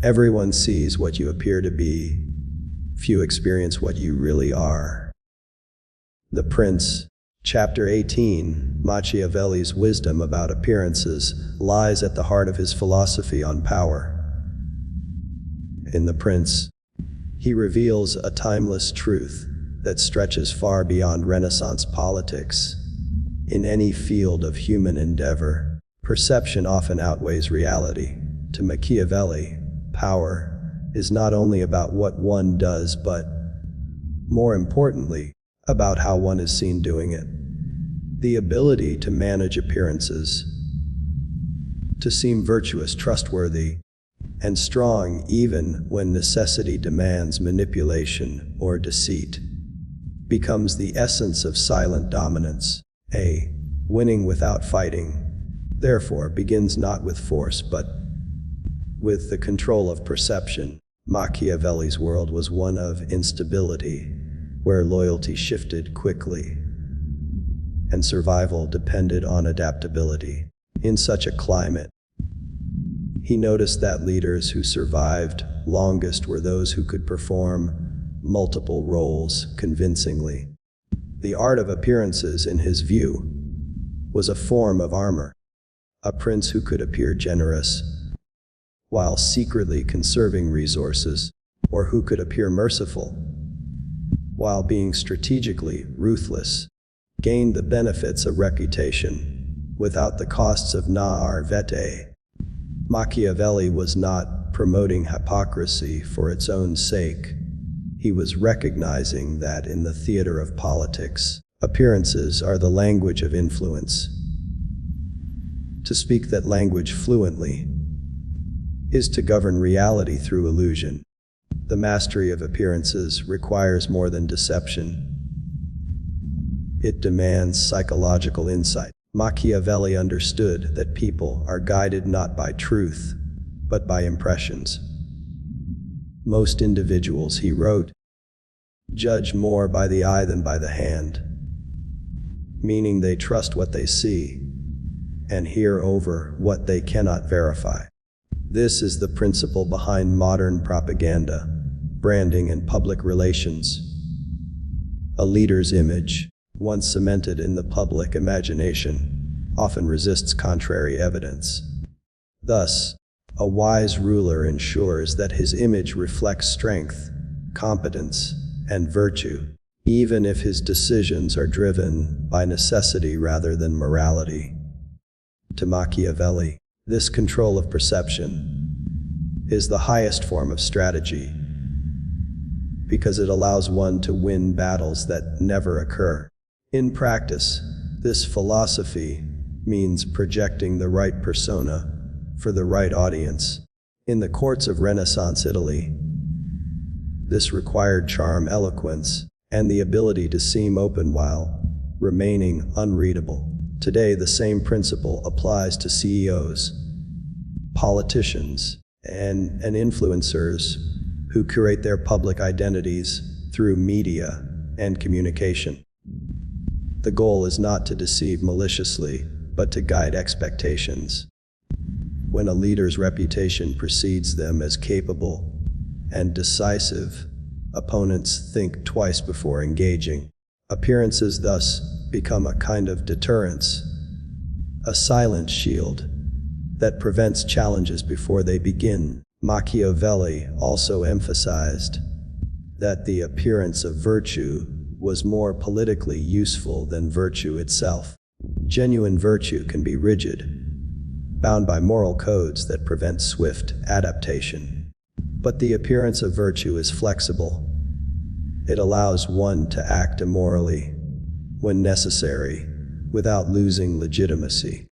Everyone sees what you appear to be. Few experience what you really are. The Prince, Chapter 18, Machiavelli's wisdom about appearances lies at the heart of his philosophy on power. In The Prince, he reveals a timeless truth that stretches far beyond Renaissance politics. In any field of human endeavor, perception often outweighs reality. To Machiavelli, power is not only about what one does, but, more importantly, about how one is seen doing it. The ability to manage appearances, to seem virtuous, trustworthy, and strong even when necessity demands manipulation or deceit, becomes the essence of silent dominance. Winning without fighting, therefore, begins not with force but with the control of perception. Machiavelli's world was one of instability, where loyalty shifted quickly and survival depended on adaptability. In such a climate, he noticed that leaders who survived longest were those who could perform multiple roles convincingly. The art of appearances, in his view, was a form of armor. A prince who could appear generous while secretly conserving resources, or who could appear merciful while being strategically ruthless, gained the benefits of reputation without the costs of naivete. Machiavelli was not promoting hypocrisy for its own sake. He was recognizing that in the theater of politics, appearances are the language of influence. To speak that language fluently is to govern reality through illusion. The mastery of appearances requires more than deception. It demands psychological insight. Machiavelli understood that people are guided not by truth, but by impressions. Most individuals, he wrote, judge more by the eye than by the hand, meaning they trust what they see and hear over what they cannot verify. This is the principle behind modern propaganda, branding, and public relations. A leader's image, once cemented in the public imagination, often resists contrary evidence. Thus, a wise ruler ensures that his image reflects strength, competence, and virtue, even if his decisions are driven by necessity rather than morality. To Machiavelli, this control of perception is the highest form of strategy, because it allows one to win battles that never occur. In practice, this philosophy means projecting the right persona for the right audience. In the courts of Renaissance Italy, this required charm, eloquence, and the ability to seem open while remaining unreadable. Today, the same principle applies to CEOs, politicians, and influencers who curate their public identities through media and communication. The goal is not to deceive maliciously, but to guide expectations. When a leader's reputation precedes them as capable and decisive, opponents think twice before engaging. Appearances thus become a kind of deterrence, a silent shield that prevents challenges before they begin. Machiavelli also emphasized that the appearance of virtue was more politically useful than virtue itself. Genuine virtue can be rigid, bound by moral codes that prevent swift adaptation. But the appearance of virtue is flexible. It allows one to act immorally when necessary, without losing legitimacy.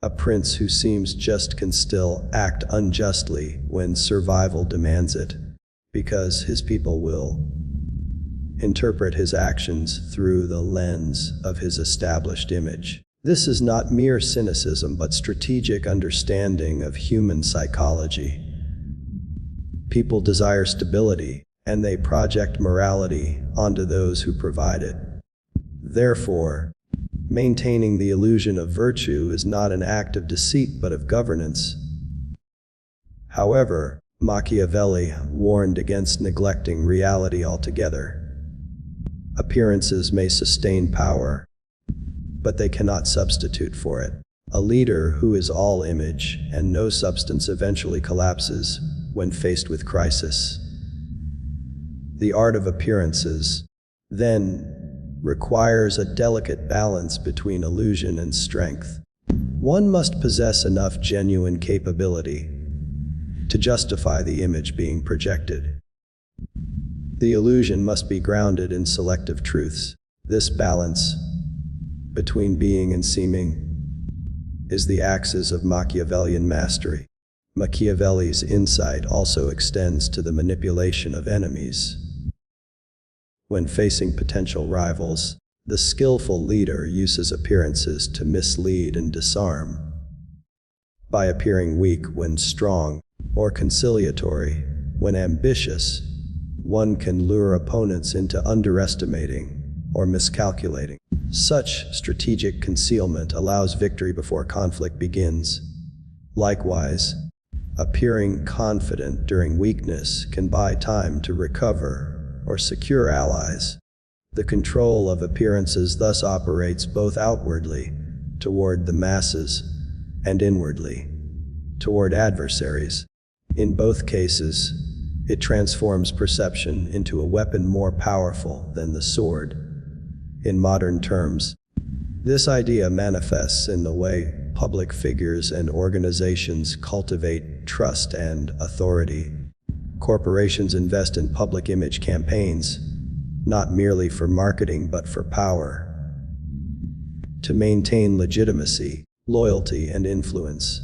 A prince who seems just can still act unjustly when survival demands it, because his people will interpret his actions through the lens of his established image. This is not mere cynicism, but strategic understanding of human psychology. People desire stability, and they project morality onto those who provide it. Therefore, maintaining the illusion of virtue is not an act of deceit but of governance. However, Machiavelli warned against neglecting reality altogether. Appearances may sustain power, but they cannot substitute for it. A leader who is all image and no substance eventually collapses when faced with crisis. The art of appearances, then, requires a delicate balance between illusion and strength. One must possess enough genuine capability to justify the image being projected. The illusion must be grounded in selective truths. This balance between being and seeming is the axis of Machiavellian mastery. Machiavelli's insight also extends to the manipulation of enemies. When facing potential rivals, the skillful leader uses appearances to mislead and disarm. By appearing weak when strong, or conciliatory when ambitious, one can lure opponents into underestimating or miscalculating. Such strategic concealment allows victory before conflict begins. Likewise, appearing confident during weakness can buy time to recover or secure allies. The control of appearances thus operates both outwardly, toward the masses, and inwardly, toward adversaries. In both cases, it transforms perception into a weapon more powerful than the sword. In modern terms, this idea manifests in the way public figures and organizations cultivate trust and authority. Corporations invest in public image campaigns, not merely for marketing but for power. To maintain legitimacy, loyalty, and influence,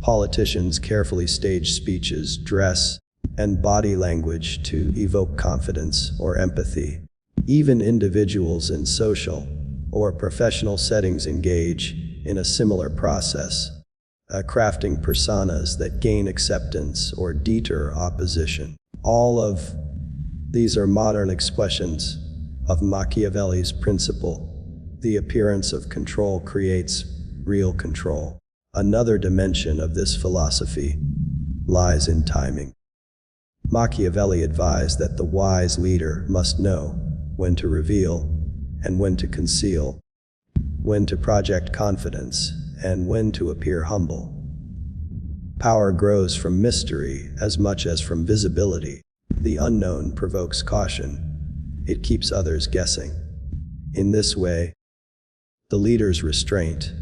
politicians carefully stage speeches, dress, and body language to evoke confidence or empathy. Even individuals in social or professional settings engage in a similar process, crafting personas that gain acceptance or deter opposition. All of these are modern expressions of Machiavelli's principle. The appearance of control creates real control. Another dimension of this philosophy lies in timing. Machiavelli advised that the wise leader must know when to reveal and when to conceal, when to project confidence and when to appear humble. Power grows from mystery as much as from visibility. The unknown provokes caution. It keeps others guessing. In this way, the leader's restraint,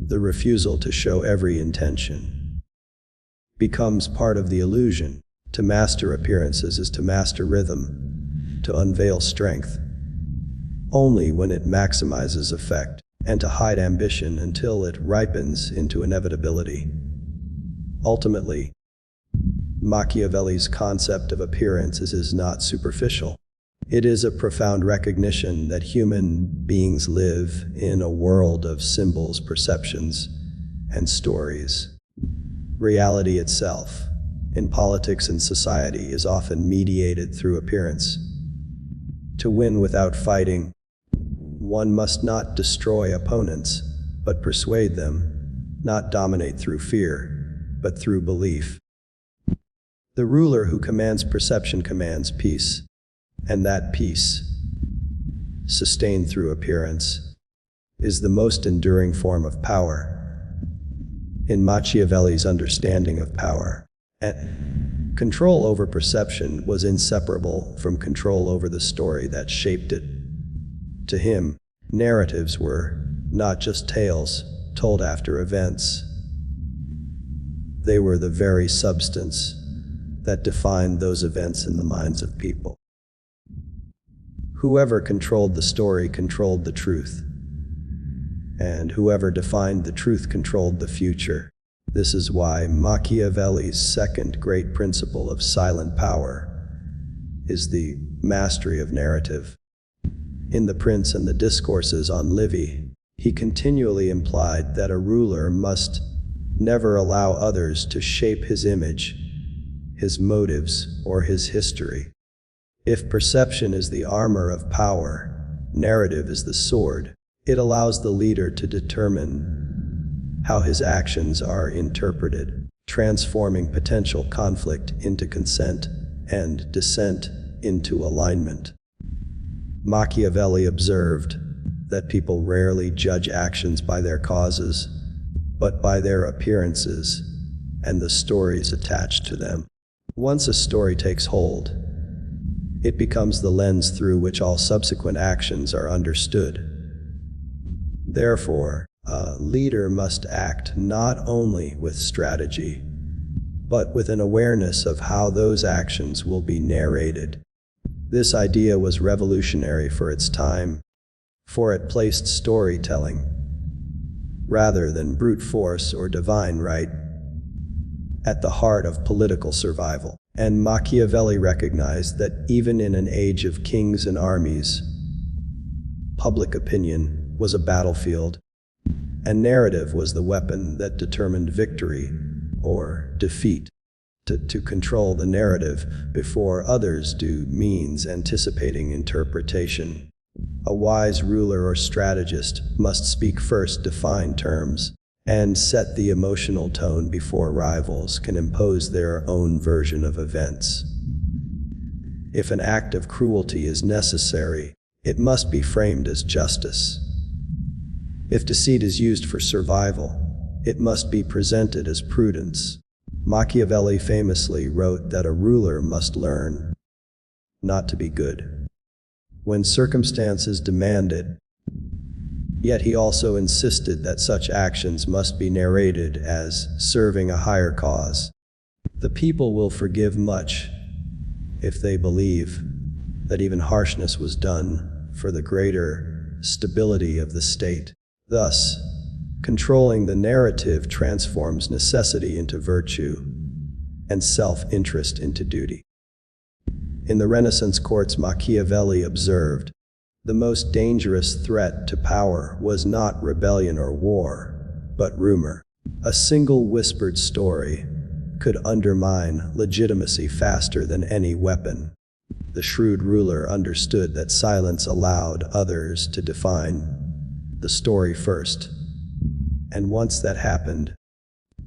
the refusal to show every intention, becomes part of the illusion. To master appearances is to master rhythm, to unveil strength only when it maximizes effect, and to hide ambition until it ripens into inevitability. Ultimately, Machiavelli's concept of appearances is not superficial. It is a profound recognition that human beings live in a world of symbols, perceptions, and stories. Reality itself, in politics and society, is often mediated through appearance. To win without fighting, one must not destroy opponents, but persuade them, not dominate through fear, but through belief. The ruler who commands perception commands peace, and that peace, sustained through appearance, is the most enduring form of power. In Machiavelli's understanding of power, control over perception was inseparable from control over the story that shaped it. To him, narratives were not just tales told after events. They were the very substance that defined those events in the minds of people. Whoever controlled the story controlled the truth, and whoever defined the truth controlled the future. This is why Machiavelli's second great principle of silent power is the mastery of narrative. In The Prince and the Discourses on Livy, he continually implied that a ruler must never allow others to shape his image, his motives, or his history. If perception is the armor of power, narrative is the sword. It allows the leader to determine how his actions are interpreted. transforming potential conflict into consent and dissent into alignment. Machiavelli observed that people rarely judge actions by their causes, but by their appearances and the stories attached to them. Once a story takes hold, it becomes the lens through which all subsequent actions are understood. Therefore, a leader must act not only with strategy, but with an awareness of how those actions will be narrated. This idea was revolutionary for its time, for it placed storytelling, rather than brute force or divine right, at the heart of political survival. And Machiavelli recognized that even in an age of kings and armies, public opinion was a battlefield, and narrative was the weapon that determined victory or defeat. To control the narrative before others do means anticipating interpretation. A wise ruler or strategist must speak first, define terms, and set the emotional tone before rivals can impose their own version of events. If an act of cruelty is necessary, it must be framed as justice. If deceit is used for survival, it must be presented as prudence. Machiavelli famously wrote that a ruler must learn not to be good when circumstances demand it. Yet he also insisted that such actions must be narrated as serving a higher cause. The people will forgive much if they believe that even harshness was done for the greater stability of the state. Thus, controlling the narrative transforms necessity into virtue and self-interest into duty. In the Renaissance courts, Machiavelli observed, the most dangerous threat to power was not rebellion or war, but rumor. A single whispered story could undermine legitimacy faster than any weapon. The shrewd ruler understood that silence allowed others to define the story first. And once that happened,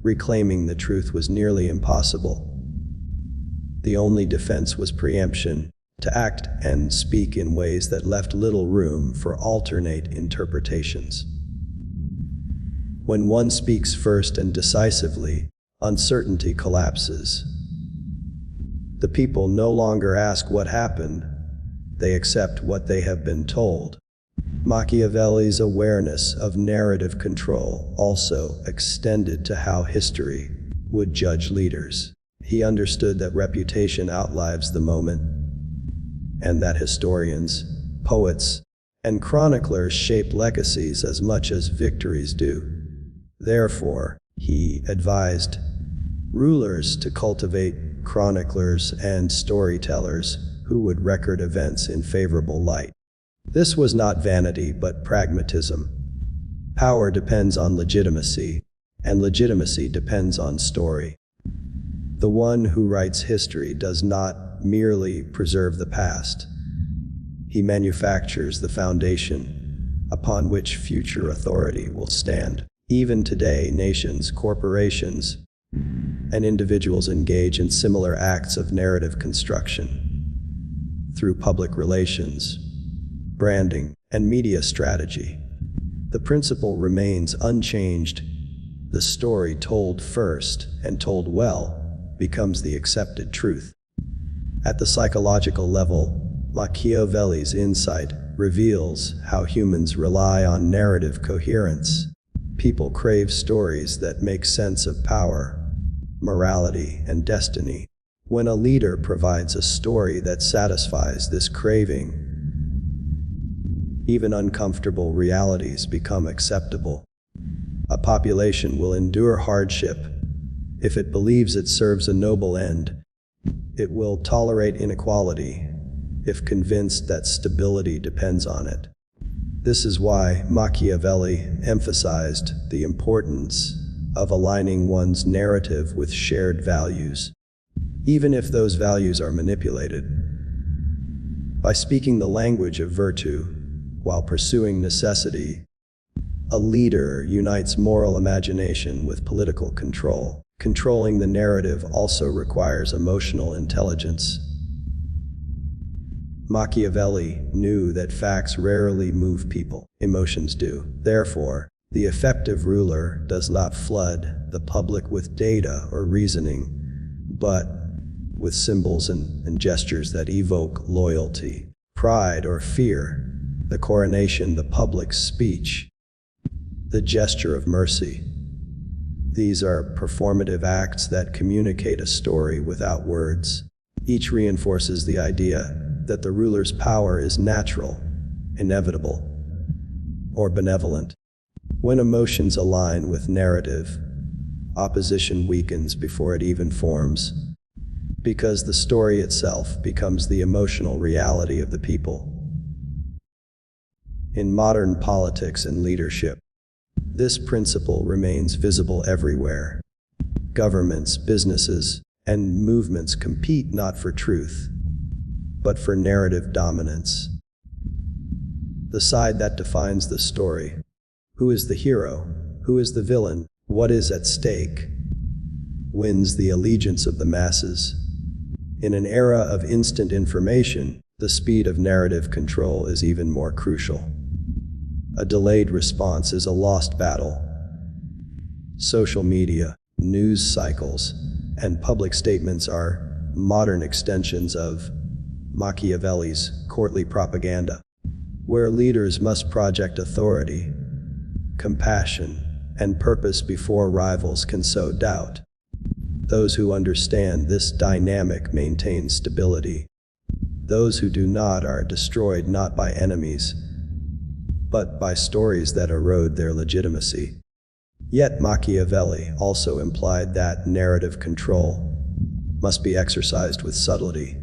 reclaiming the truth was nearly impossible. The only defense was preemption, to act and speak in ways that left little room for alternate interpretations. When one speaks first and decisively, uncertainty collapses. The people no longer ask what happened, they accept what they have been told. Machiavelli's awareness of narrative control also extended to how history would judge leaders. He understood that reputation outlives the moment, and that historians, poets, and chroniclers shape legacies as much as victories do. Therefore, he advised rulers to cultivate chroniclers and storytellers who would record events in favorable light. This was not vanity, but pragmatism. Power depends on legitimacy, and legitimacy depends on story. The one who writes history does not merely preserve the past. He manufactures the foundation upon which future authority will stand. Even today, nations, corporations, and individuals engage in similar acts of narrative construction through public relations, branding, and media strategy. The principle remains unchanged. The story told first and told well becomes the accepted truth. At the psychological level, Machiavelli's insight reveals how humans rely on narrative coherence. People crave stories that make sense of power, morality, and destiny. When a leader provides a story that satisfies this craving, even uncomfortable realities become acceptable. A population will endure hardship if it believes it serves a noble end. It will tolerate inequality if convinced that stability depends on it. This is why Machiavelli emphasized the importance of aligning one's narrative with shared values, even if those values are manipulated. By speaking the language of virtue while pursuing necessity, a leader unites moral imagination with political control. Controlling the narrative also requires emotional intelligence. Machiavelli knew that facts rarely move people, emotions do. Therefore, the effective ruler does not flood the public with data or reasoning, but with symbols and gestures that evoke loyalty, pride, or fear. The coronation, the public speech, the gesture of mercy. These are performative acts that communicate a story without words. Each reinforces the idea that the ruler's power is natural, inevitable, or benevolent. When emotions align with narrative, opposition weakens before it even forms, because the story itself becomes the emotional reality of the people. In modern politics and leadership, this principle remains visible everywhere. Governments, businesses, and movements compete not for truth, but for narrative dominance. The side that defines the story, who is the hero, who is the villain, what is at stake, wins the allegiance of the masses. In an era of instant information, the speed of narrative control is even more crucial. A delayed response is a lost battle. Social media, news cycles, and public statements are modern extensions of Machiavelli's courtly propaganda, where leaders must project authority, compassion, and purpose before rivals can sow doubt. Those who understand this dynamic maintain stability. Those who do not are destroyed not by enemies, but by stories that erode their legitimacy. Yet Machiavelli also implied that narrative control must be exercised with subtlety.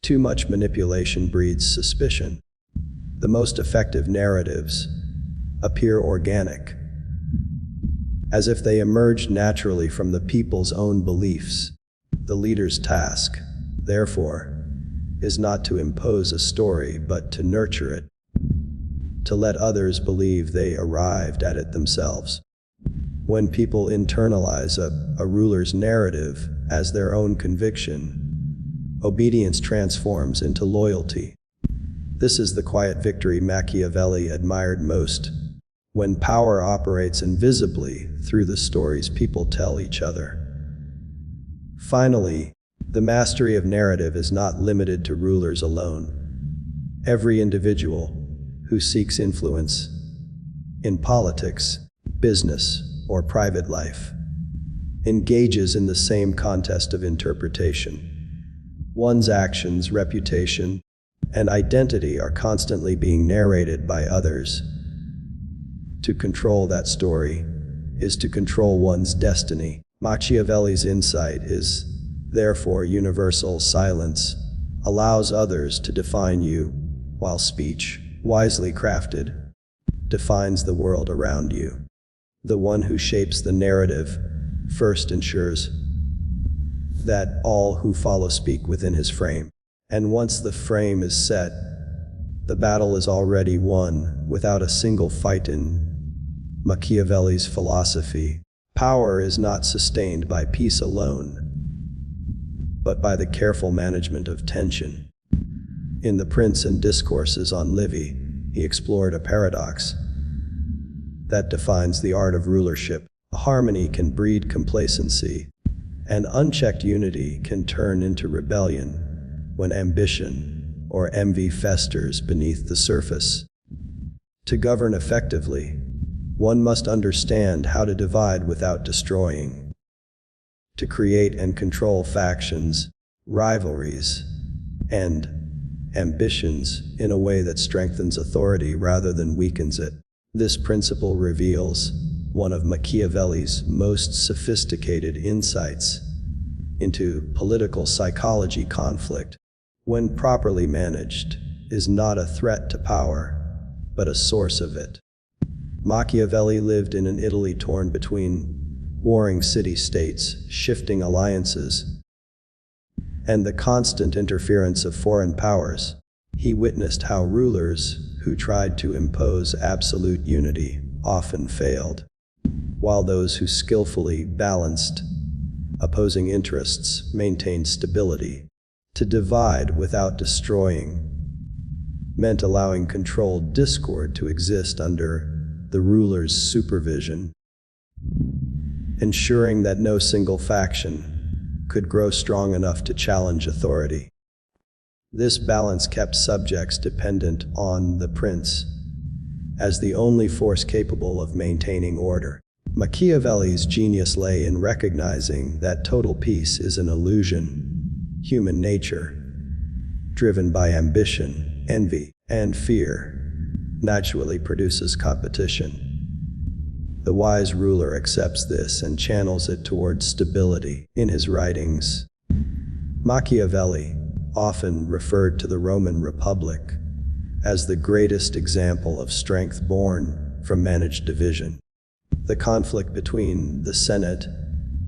Too much manipulation breeds suspicion. The most effective narratives appear organic, as if they emerged naturally from the people's own beliefs. The leader's task, therefore, is not to impose a story but to nurture it, to let others believe they arrived at it themselves. When people internalize a ruler's narrative as their own conviction, obedience transforms into loyalty. This is the quiet victory Machiavelli admired most, when power operates invisibly through the stories people tell each other. Finally, the mastery of narrative is not limited to rulers alone. Every individual who seeks influence in politics, business, or private life engages in the same contest of interpretation. One's actions, reputation, and identity are constantly being narrated by others. To control that story is to control one's destiny. Machiavelli's insight is, therefore, universal. Silence allows others to define you, while speech, wisely crafted, defines the world around you. The one who shapes the narrative first ensures that all who follow speak within his frame. And once the frame is set, the battle is already won without a single fight. In Machiavelli's philosophy, power is not sustained by peace alone, but by the careful management of tension. In The Prince and Discourses on Livy, he explored a paradox that defines the art of rulership. Harmony can breed complacency, and unchecked unity can turn into rebellion when ambition or envy festers beneath the surface. To govern effectively, one must understand how to divide without destroying, to create and control factions, rivalries, and ambitions in a way that strengthens authority rather than weakens it. This principle reveals one of Machiavelli's most sophisticated insights into political psychology. Conflict, when properly managed, is not a threat to power, but a source of it. Machiavelli lived in an Italy torn between warring city-states, shifting alliances, and the constant interference of foreign powers. He witnessed how rulers who tried to impose absolute unity often failed. while those who skillfully balanced opposing interests maintained stability. To divide without destroying meant allowing controlled discord to exist under the ruler's supervision, ensuring that no single faction could grow strong enough to challenge authority. This balance kept subjects dependent on the prince as the only force capable of maintaining order. Machiavelli's genius lay in recognizing that total peace is an illusion. Human nature, driven by ambition, envy, and fear, naturally produces competition. The wise ruler accepts this and channels it towards stability. In his writings, Machiavelli often referred to the Roman Republic as the greatest example of strength born from managed division. The conflict between the Senate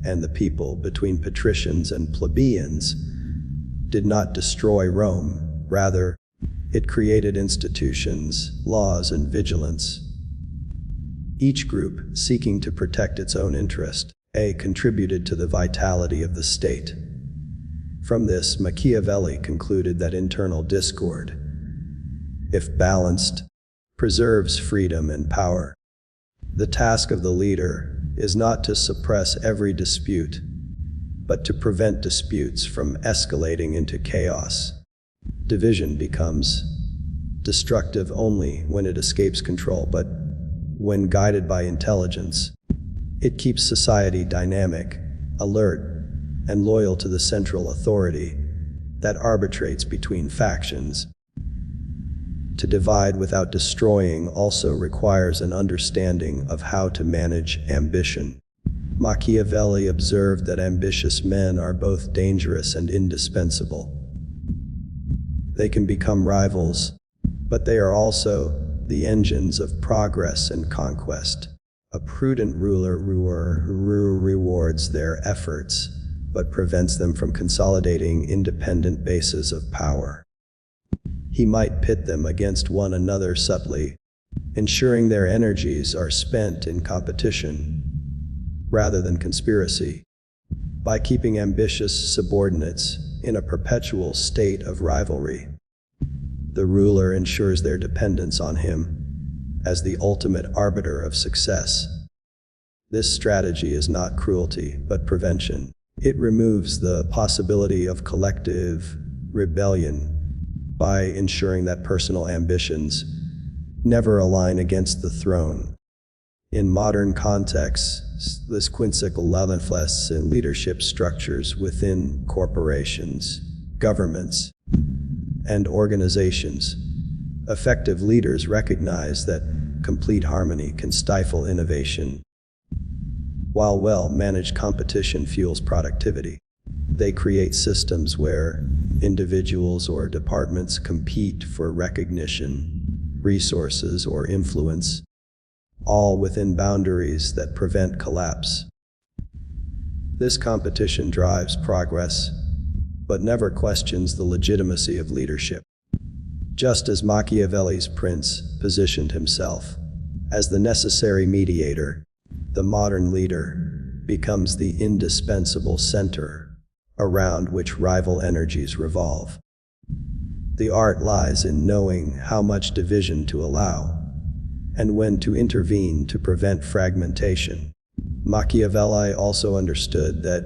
and the people, between patricians and plebeians, did not destroy Rome. Rather, it created institutions, laws, and vigilance, each group seeking to protect its own interest. Contributed to the vitality of the state. From this, Machiavelli concluded that internal discord, if balanced, preserves freedom and power. The task of the leader is not to suppress every dispute, but to prevent disputes from escalating into chaos. Division becomes destructive only when it escapes control, but when guided by intelligence, it keeps society dynamic, alert, and loyal to the central authority that arbitrates between factions. To divide without destroying also requires an understanding of how to manage ambition. Machiavelli observed that ambitious men are both dangerous and indispensable. They can become rivals, but they are also the engines of progress and conquest. A prudent ruler rewards their efforts, but prevents them from consolidating independent bases of power. He might pit them against one another subtly, ensuring their energies are spent in competition rather than conspiracy. By keeping ambitious subordinates in a perpetual state of rivalry, the ruler ensures their dependence on him as the ultimate arbiter of success. This strategy is not cruelty, but prevention. It removes the possibility of collective rebellion by ensuring that personal ambitions never align against the throne. In modern contexts, this quintessential manifests in leadership structures within corporations, governments, and organizations. Effective leaders recognize that complete harmony can stifle innovation, while well-managed competition fuels productivity. They create systems where individuals or departments compete for recognition, resources, or influence, all within boundaries that prevent collapse. This competition drives progress, but never questions the legitimacy of leadership. Just as Machiavelli's prince positioned himself as the necessary mediator, the modern leader becomes the indispensable center around which rival energies revolve. The art lies in knowing how much division to allow and when to intervene to prevent fragmentation. Machiavelli also understood that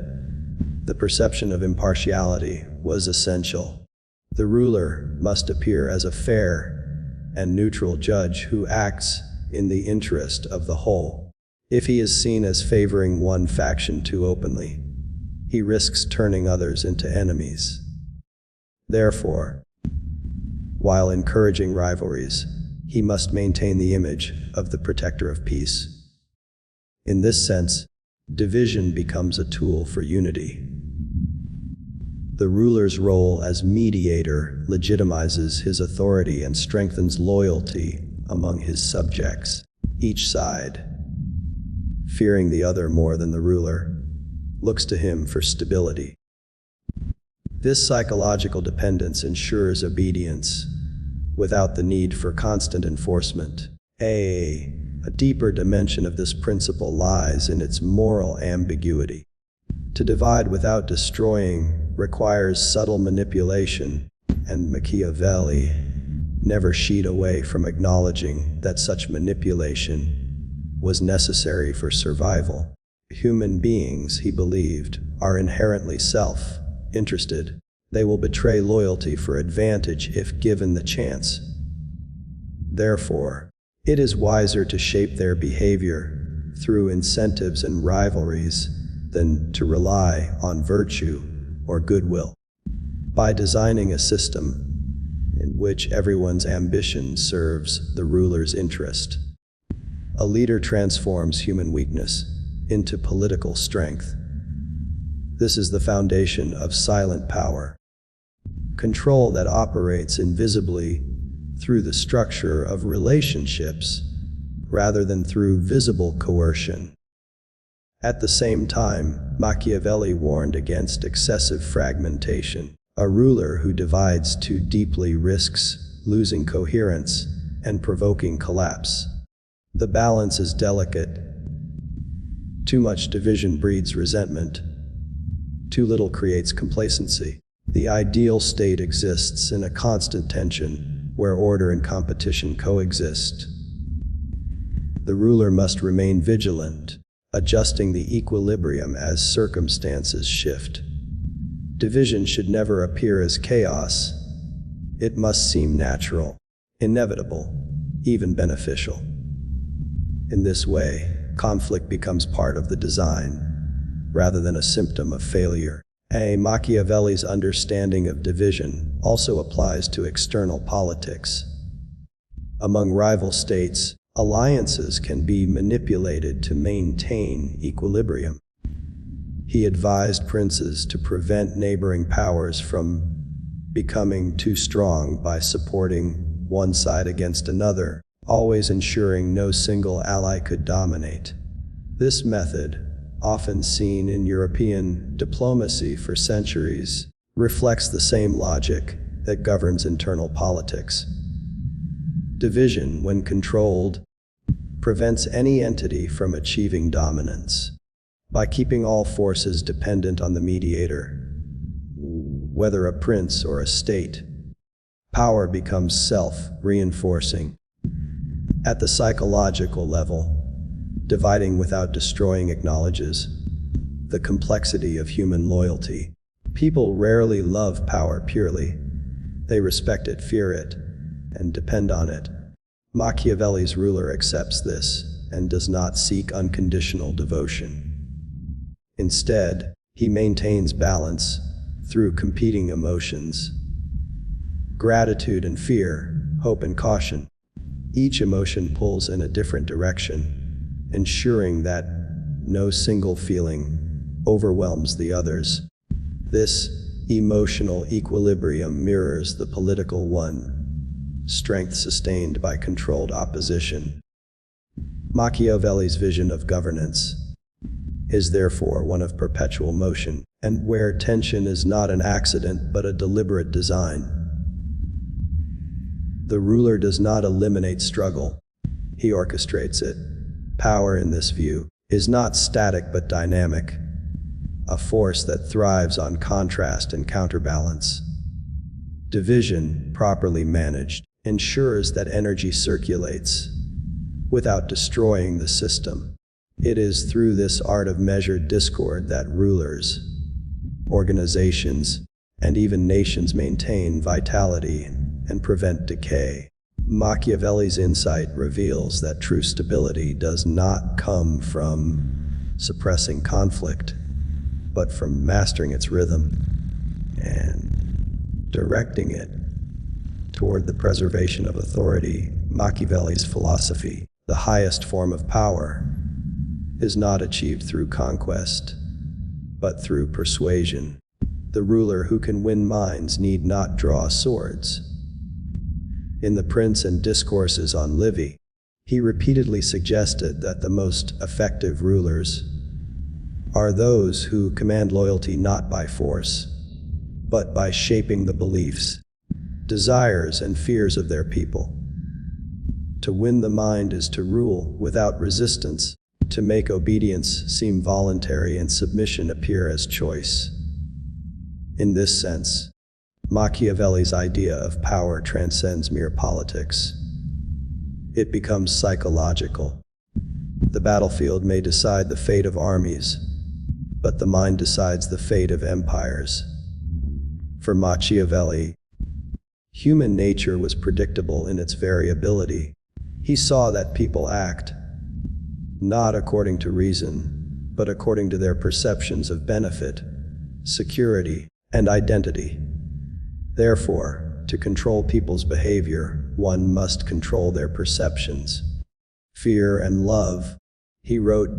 the perception of impartiality was essential. The ruler must appear as a fair and neutral judge who acts in the interest of the whole. If he is seen as favoring one faction too openly, he risks turning others into enemies. Therefore, while encouraging rivalries, he must maintain the image of the protector of peace. In this sense, division becomes a tool for unity. The ruler's role as mediator legitimizes his authority and strengthens loyalty among his subjects. Each side, fearing the other more than the ruler, looks to him for stability. This psychological dependence ensures obedience without the need for constant enforcement. A deeper dimension of this principle lies in its moral ambiguity. To divide without destroying requires subtle manipulation, and Machiavelli never shied away from acknowledging that such manipulation was necessary for survival. Human beings, he believed, are inherently self-interested. They will betray loyalty for advantage if given the chance. Therefore, it is wiser to shape their behavior through incentives and rivalries than to rely on virtue or goodwill. By designing a system in which everyone's ambition serves the ruler's interest, a leader transforms human weakness into political strength. This is the foundation of silent power, control that operates invisibly through the structure of relationships rather than through visible coercion. At the same time, Machiavelli warned against excessive fragmentation. A ruler who divides too deeply risks losing coherence and provoking collapse. The balance is delicate. Too much division breeds resentment. Too little creates complacency. The ideal state exists in a constant tension where order and competition coexist. The ruler must remain vigilant, adjusting the equilibrium as circumstances shift. Division should never appear as chaos. It must seem natural, inevitable, even beneficial. In this way, conflict becomes part of the design, rather than a symptom of failure. Machiavelli's understanding of division also applies to external politics. Among rival states, alliances can be manipulated to maintain equilibrium. He advised princes to prevent neighboring powers from becoming too strong by supporting one side against another, always ensuring no single ally could dominate. This method, often seen in European diplomacy for centuries, reflects the same logic that governs internal politics. Division, when controlled, prevents any entity from achieving dominance. By keeping all forces dependent on the mediator, whether a prince or a state, power becomes self-reinforcing. At the psychological level, dividing without destroying acknowledges the complexity of human loyalty. People rarely love power purely. They respect it, fear it, and depend on it. Machiavelli's ruler accepts this and does not seek unconditional devotion. Instead, he maintains balance through competing emotions: gratitude and fear, hope and caution. Each emotion pulls in a different direction, ensuring that no single feeling overwhelms the others. This emotional equilibrium mirrors the political one, strength sustained by controlled opposition. Machiavelli's vision of governance is therefore one of perpetual motion, and where tension is not an accident but a deliberate design. The ruler does not eliminate struggle, he orchestrates it. Power, in this view, is not static but dynamic, a force that thrives on contrast and counterbalance. Division, properly managed, ensures that energy circulates without destroying the system. It is through this art of measured discord that rulers, organizations, and even nations maintain vitality and prevent decay. Machiavelli's insight reveals that true stability does not come from suppressing conflict, but from mastering its rhythm and directing it toward the preservation of authority. Machiavelli's philosophy, the highest form of power, is not achieved through conquest, but through persuasion. The ruler who can win minds need not draw swords. In The Prince and Discourses on Livy, he repeatedly suggested that the most effective rulers are those who command loyalty not by force, but by shaping the beliefs, desires, and fears of their people. To win the mind is to rule without resistance, to make obedience seem voluntary and submission appear as choice. In this sense, Machiavelli's idea of power transcends mere politics. It becomes psychological. The battlefield may decide the fate of armies, but the mind decides the fate of empires. For Machiavelli, human nature was predictable in its variability. He saw that people act not according to reason, but according to their perceptions of benefit, security, and identity. Therefore, to control people's behavior, one must control their perceptions. Fear and love, he wrote,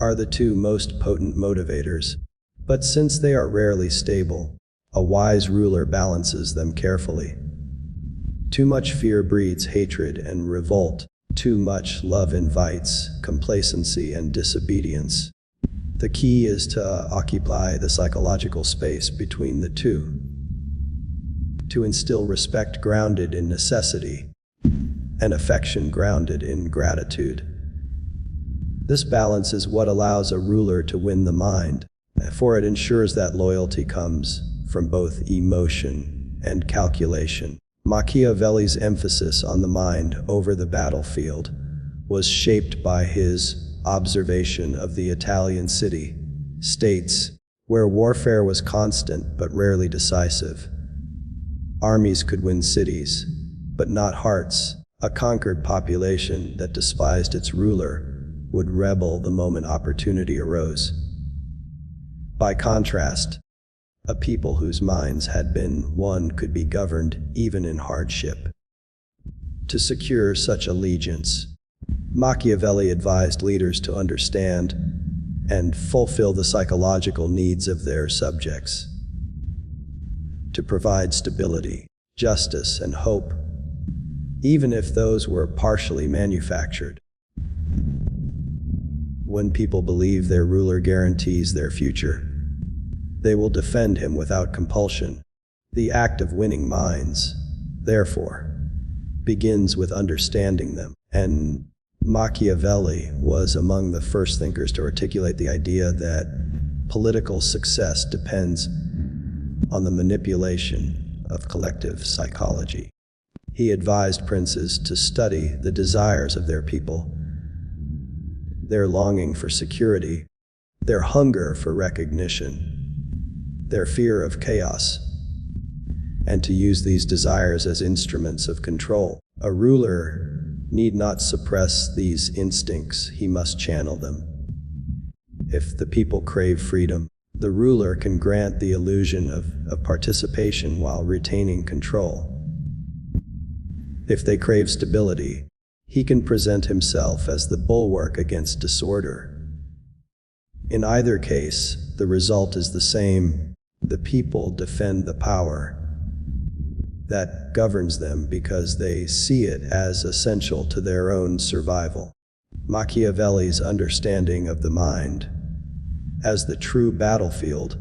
are the two most potent motivators, but since they are rarely stable, a wise ruler balances them carefully. Too much fear breeds hatred and revolt. Too much love invites complacency and disobedience. The key is to occupy the psychological space between the two, to instill respect grounded in necessity and affection grounded in gratitude. This balance is what allows a ruler to win the mind, for it ensures that loyalty comes from both emotion and calculation. Machiavelli's emphasis on the mind over the battlefield was shaped by his observation of the Italian city-states, where warfare was constant but rarely decisive. Armies could win cities, but not hearts. A conquered population that despised its ruler would rebel the moment opportunity arose. By contrast, a people whose minds had been won could be governed even in hardship. To secure such allegiance, Machiavelli advised leaders to understand and fulfill the psychological needs of their subjects, to provide stability, justice, and hope, even if those were partially manufactured. When people believe their ruler guarantees their future, they will defend him without compulsion. The act of winning minds, therefore, begins with understanding them, and Machiavelli was among the first thinkers to articulate the idea that political success depends on the manipulation of collective psychology. He advised princes to study the desires of their people, their longing for security, their hunger for recognition, their fear of chaos, and to use these desires as instruments of control. A ruler need not suppress these instincts, he must channel them. If the people crave freedom, the ruler can grant the illusion of participation while retaining control. If they crave stability, he can present himself as the bulwark against disorder. In either case, the result is the same. The people defend the power that governs them because they see it as essential to their own survival. Machiavelli's understanding of the mind as the true battlefield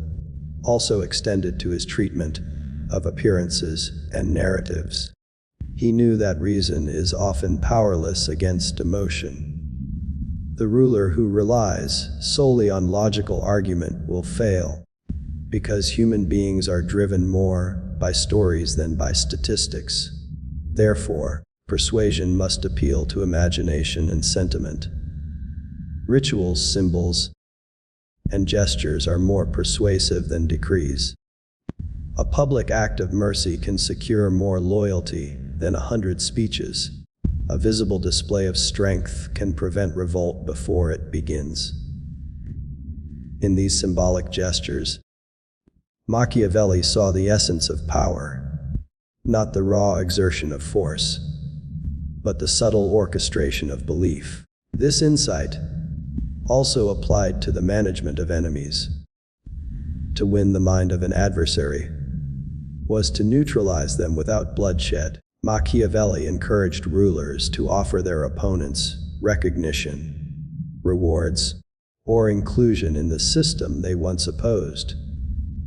also extended to his treatment of appearances and narratives. He knew that reason is often powerless against emotion. The ruler who relies solely on logical argument will fail, because human beings are driven more by stories than by statistics. Therefore, persuasion must appeal to imagination and sentiment. Rituals, symbols, and gestures are more persuasive than decrees. A public act of mercy can secure more loyalty than 100 speeches. A visible display of strength can prevent revolt before it begins. In these symbolic gestures, Machiavelli saw the essence of power, not the raw exertion of force, but the subtle orchestration of belief. This insight also applied to the management of enemies. To win the mind of an adversary was to neutralize them without bloodshed. Machiavelli encouraged rulers to offer their opponents recognition, rewards, or inclusion in the system they once opposed.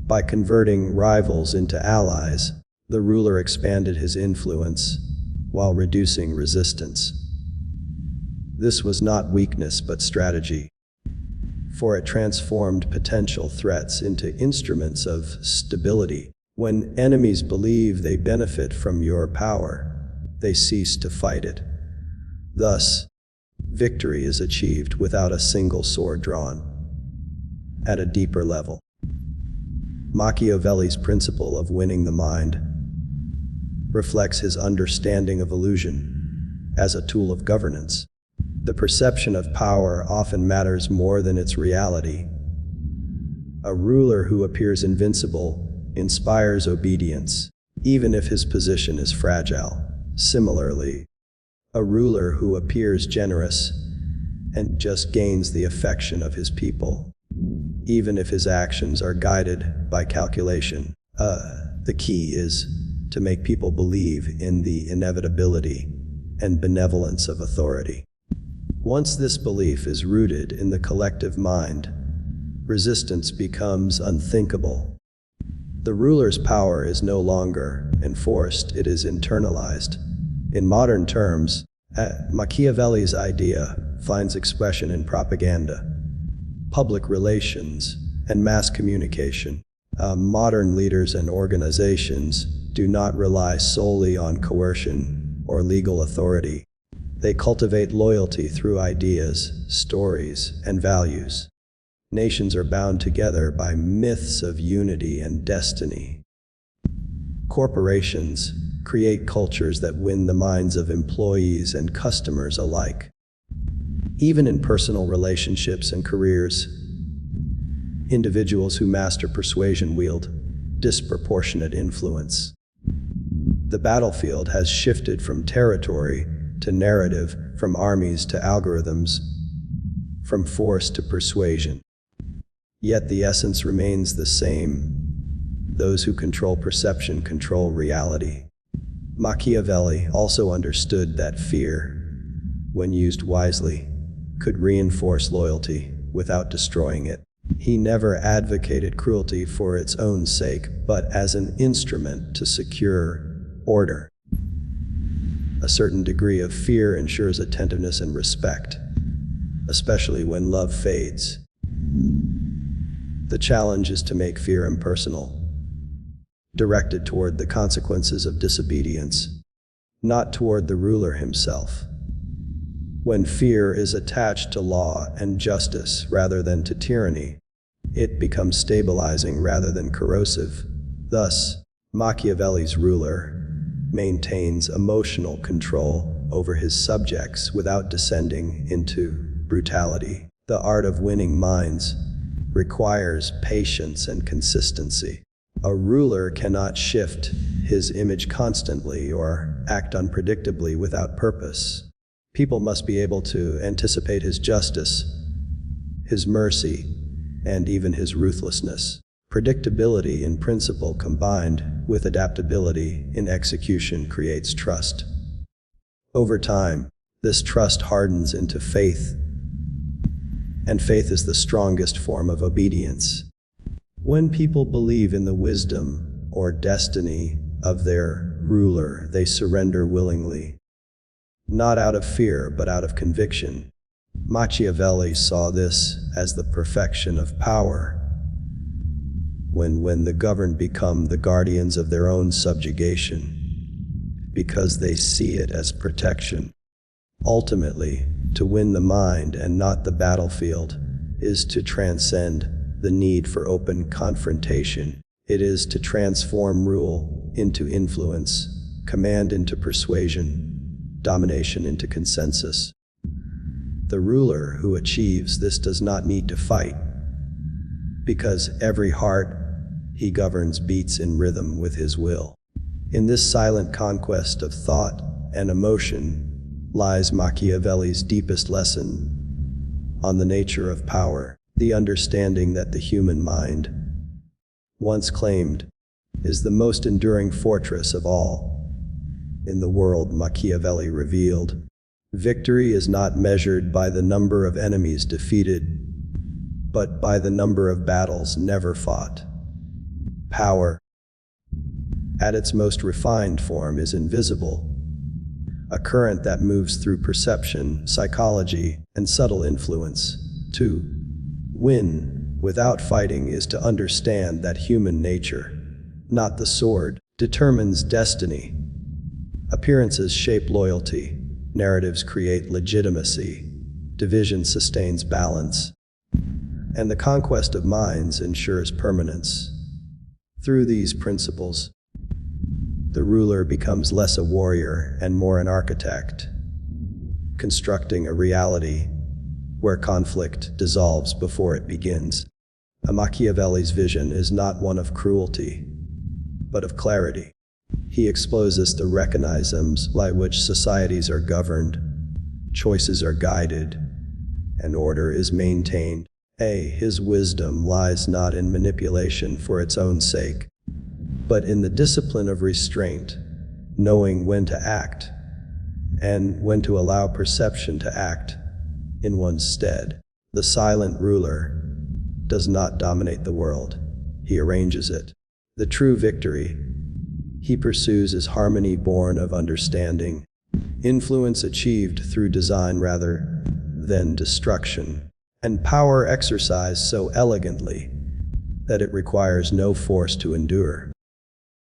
By converting rivals into allies, the ruler expanded his influence while reducing resistance. This was not weakness but strategy, for it transformed potential threats into instruments of stability. When enemies believe they benefit from your power, they cease to fight it. Thus, victory is achieved without a single sword drawn. At a deeper level, Machiavelli's principle of winning the mind reflects his understanding of illusion as a tool of governance. The perception of power often matters more than its reality. A ruler who appears invincible inspires obedience, even if his position is fragile. Similarly, a ruler who appears generous and just gains the affection of his people, even if his actions are guided by calculation. The key is to make people believe in the inevitability and benevolence of authority. Once this belief is rooted in the collective mind, resistance becomes unthinkable. The ruler's power is no longer enforced, it is internalized. In modern terms, Machiavelli's idea finds expression in propaganda, public relations, and mass communication. Modern leaders and organizations do not rely solely on coercion or legal authority. They cultivate loyalty through ideas, stories, and values. Nations are bound together by myths of unity and destiny. Corporations create cultures that win the minds of employees and customers alike. Even in personal relationships and careers, individuals who master persuasion wield disproportionate influence. The battlefield has shifted from territory to narrative, from armies to algorithms, from force to persuasion. Yet the essence remains the same. Those who control perception control reality. Machiavelli also understood that fear, when used wisely, could reinforce loyalty without destroying it. He never advocated cruelty for its own sake, but as an instrument to secure order. A certain degree of fear ensures attentiveness and respect, especially when love fades. The challenge is to make fear impersonal, directed toward the consequences of disobedience, not toward the ruler himself. When fear is attached to law and justice rather than to tyranny, it becomes stabilizing rather than corrosive. Thus, Machiavelli's ruler maintains emotional control over his subjects without descending into brutality. The art of winning minds requires patience and consistency. A ruler cannot shift his image constantly or act unpredictably without purpose. People must be able to anticipate his justice, his mercy, and even his ruthlessness. Predictability in principle combined with adaptability in execution creates trust. Over time, this trust hardens into faith, and faith is the strongest form of obedience. When people believe in the wisdom or destiny of their ruler, they surrender willingly, not out of fear but out of conviction. Machiavelli saw this as the perfection of power. When the governed become the guardians of their own subjugation, because they see it as protection. Ultimately, to win the mind and not the battlefield is to transcend the need for open confrontation. It is to transform rule into influence, command into persuasion, domination into consensus. The ruler who achieves this does not need to fight, because every heart he governs beats in rhythm with his will. In this silent conquest of thought and emotion lies Machiavelli's deepest lesson on the nature of power, the understanding that the human mind, once claimed, is the most enduring fortress of all. In the world Machiavelli revealed, victory is not measured by the number of enemies defeated, but by the number of battles never fought. Power, at its most refined form, is invisible. a current that moves through perception, psychology, and subtle influence. To win without fighting is to understand that human nature, not the sword, determines destiny. Appearances shape loyalty, narratives create legitimacy, division sustains balance, and the conquest of minds ensures permanence. Through these principles, the ruler becomes less a warrior and more an architect, constructing a reality where conflict dissolves before it begins. A Machiavelli's vision is not one of cruelty, but of clarity. He exposes the mechanisms by which societies are governed, choices are guided, and order is maintained. His wisdom lies not in manipulation for its own sake, but in the discipline of restraint, knowing when to act, and when to allow perception to act in one's stead. The silent ruler does not dominate the world, he arranges it. The true victory he pursues is harmony born of understanding, influence achieved through design rather than destruction, and power exercised so elegantly that it requires no force to endure.